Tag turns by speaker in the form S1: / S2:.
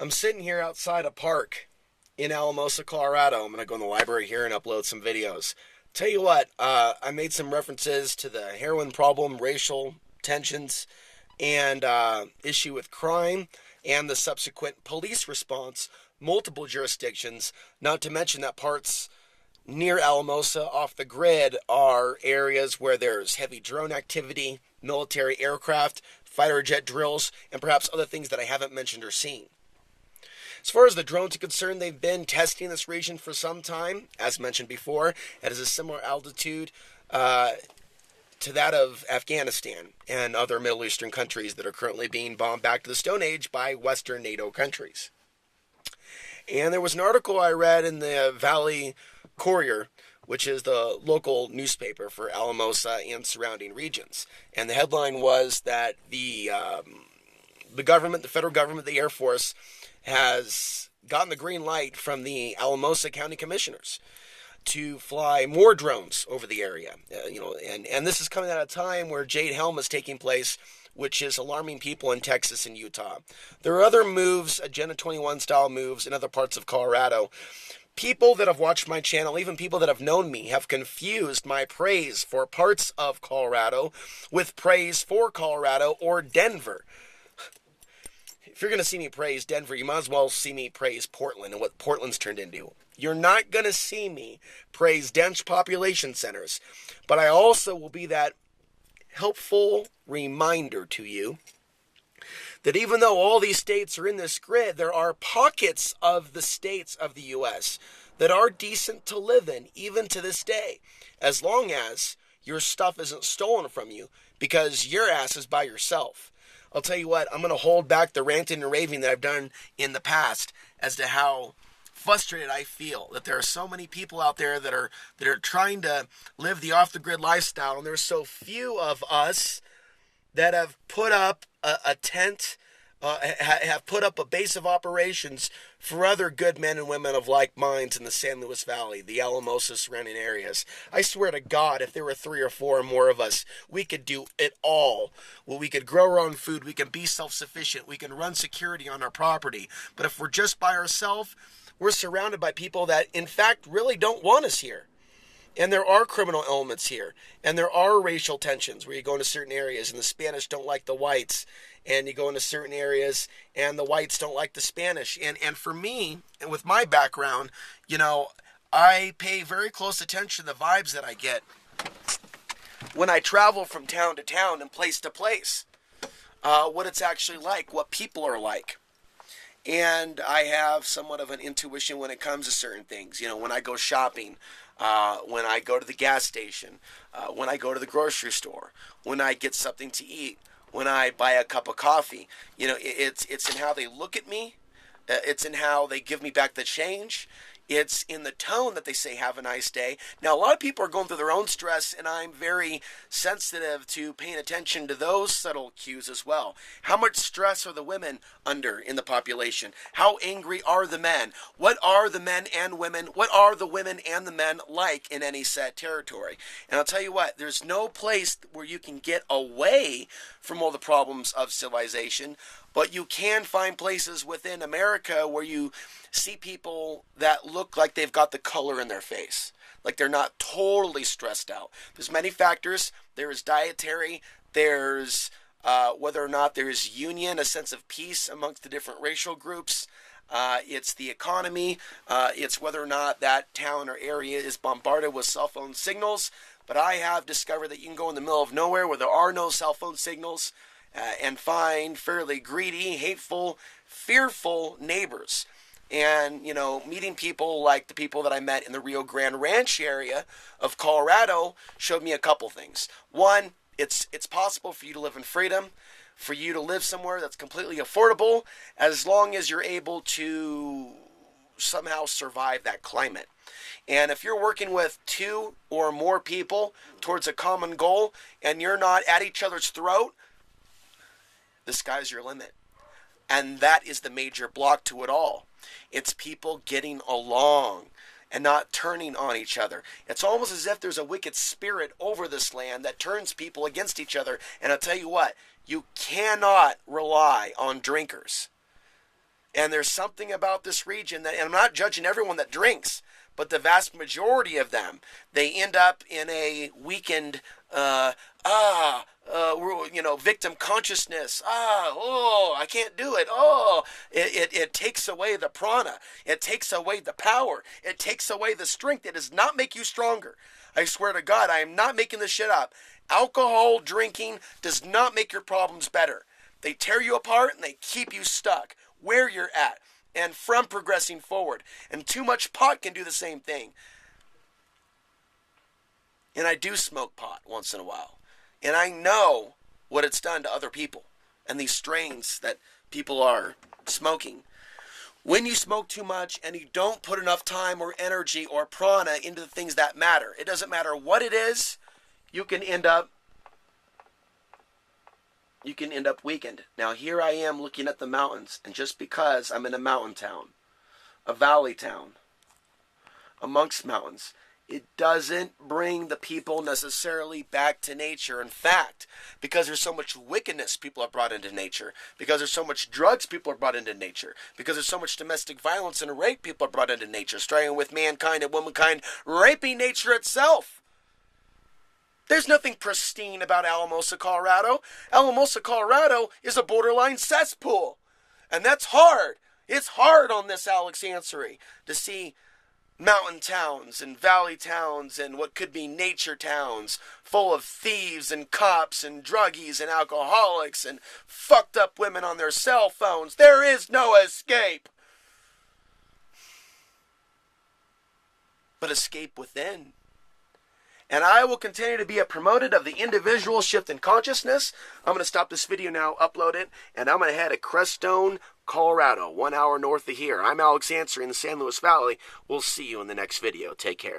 S1: I'm sitting here outside a park in Alamosa, Colorado. I'm going to go in the library here and upload some videos. Tell you what, I made some references to the heroin problem, racial tensions, and issue with crime, and the subsequent police response, multiple jurisdictions, not to mention that parts near Alamosa off the grid are areas where there's heavy drone activity, military aircraft, fighter jet drills, and perhaps other things that I haven't mentioned or seen. As far as the drones are concerned, they've been testing this region for some time. As mentioned before, it is a similar altitude to that of Afghanistan and other Middle Eastern countries that are currently being bombed back to the Stone Age by Western NATO countries. And there was an article I read in the Valley Courier, which is the local newspaper for Alamosa and surrounding regions. And the headline was that the government, the federal government, the Air Force, has gotten the green light from the Alamosa County Commissioners to fly more drones over the area. And this is coming at a time where Jade Helm is taking place, which is alarming people in Texas and Utah. There are other moves, Agenda 21 style moves in other parts of Colorado. People that have watched my channel, even people that have known me, have confused my praise for parts of Colorado with praise for Colorado or Denver. If you're going to see me praise Denver, you might as well see me praise Portland and what Portland's turned into. You're not going to see me praise dense population centers, but I also will be that helpful reminder to you that even though all these states are in this grid, there are pockets of the states of the U.S. that are decent to live in, even to this day, as long as your stuff isn't stolen from you because your ass is by yourself. I'll tell you what, I'm going to hold back the ranting and raving that I've done in the past as to how frustrated I feel that there are so many people out there that are trying to live the off-the-grid lifestyle, and there's so few of us that have put up a tent, have put up a base of operations for other good men and women of like minds in the San Luis Valley, the Alamosa surrounding areas. I swear to God, if there were 3 or 4 or more of us, we could do it all. Well, we could grow our own food, we can be self-sufficient, we can run security on our property. But if we're just by ourselves, we're surrounded by people that, in fact, really don't want us here. And there are criminal elements here. And there are racial tensions where you go into certain areas and the Spanish don't like the whites. And you go into certain areas and the whites don't like the Spanish. And for me, and with my background, I pay very close attention to the vibes that I get when I travel from town to town and place to place. What it's actually like, what people are like. And I have somewhat of an intuition when it comes to certain things. When I go shopping, when I go to the gas station, when I go to the grocery store, when I get something to eat, when I buy a cup of coffee. It's in how they look at me. It's in how they give me back the change. It's in the tone that they say, have a nice day. Now, a lot of people are going through their own stress, and I'm very sensitive to paying attention to those subtle cues as well. How much stress are the women under in the population? How angry are the men? What are the men and women? What are the women and the men like in any set territory? And I'll tell you what, there's no place where you can get away from all the problems of civilization, but you can find places within America where you see people that look like they've got the color in their face, like they're not totally stressed out. There's many factors. There's dietary. There's whether or not there's union, a sense of peace amongst the different racial groups. It's the economy. It's whether or not that town or area is bombarded with cell phone signals. But I have discovered that you can go in the middle of nowhere where there are no cell phone signals and find fairly greedy, hateful, fearful neighbors. And, meeting people like the people that I met in the Rio Grande Ranch area of Colorado showed me a couple things. One, it's possible for you to live in freedom, for you to live somewhere that's completely affordable, as long as you're able to somehow survive that climate. And if you're working with 2 or more people towards a common goal and you're not at each other's throat, the sky's your limit. And that is the major block to it all. It's people getting along and not turning on each other. It's almost as if there's a wicked spirit over this land that turns people against each other. And I'll tell you what, you cannot rely on drinkers And there's something about this region that, and I'm not judging everyone that drinks, but the vast majority of them, they end up in a weakened, victim consciousness. I can't do it. It takes away the prana. It takes away the power. It takes away the strength. It does not make you stronger. I swear to God, I am not making this shit up. Alcohol drinking does not make your problems better. They tear you apart and they keep you stuck where you're at and from progressing forward. And too much pot can do the same thing. And I do smoke pot once in a while. And I know what it's done to other people and these strains that people are smoking. When you smoke too much and you don't put enough time or energy or prana into the things that matter, it doesn't matter what it is, you can end up weakened. Now here I am looking at the mountains, and just because I'm in a mountain town, a valley town, amongst mountains, it doesn't bring the people necessarily back to nature. In fact, because there's so much wickedness people are brought into nature, because there's so much drugs people are brought into nature, because there's so much domestic violence and rape people are brought into nature, starting with mankind and womankind, raping nature itself. There's nothing pristine about Alamosa, Colorado. Alamosa, Colorado is a borderline cesspool. And that's hard. It's hard on this Alex Ansary to see mountain towns and valley towns and what could be nature towns full of thieves and cops and druggies and alcoholics and fucked up women on their cell phones. There is no escape. But escape within. And I will continue to be a promoter of the individual shift in consciousness. I'm going to stop this video now, upload it, and I'm going to head to Crestone, Colorado, 1 hour north of here. I'm Alex Ansary in the San Luis Valley. We'll see you in the next video. Take care.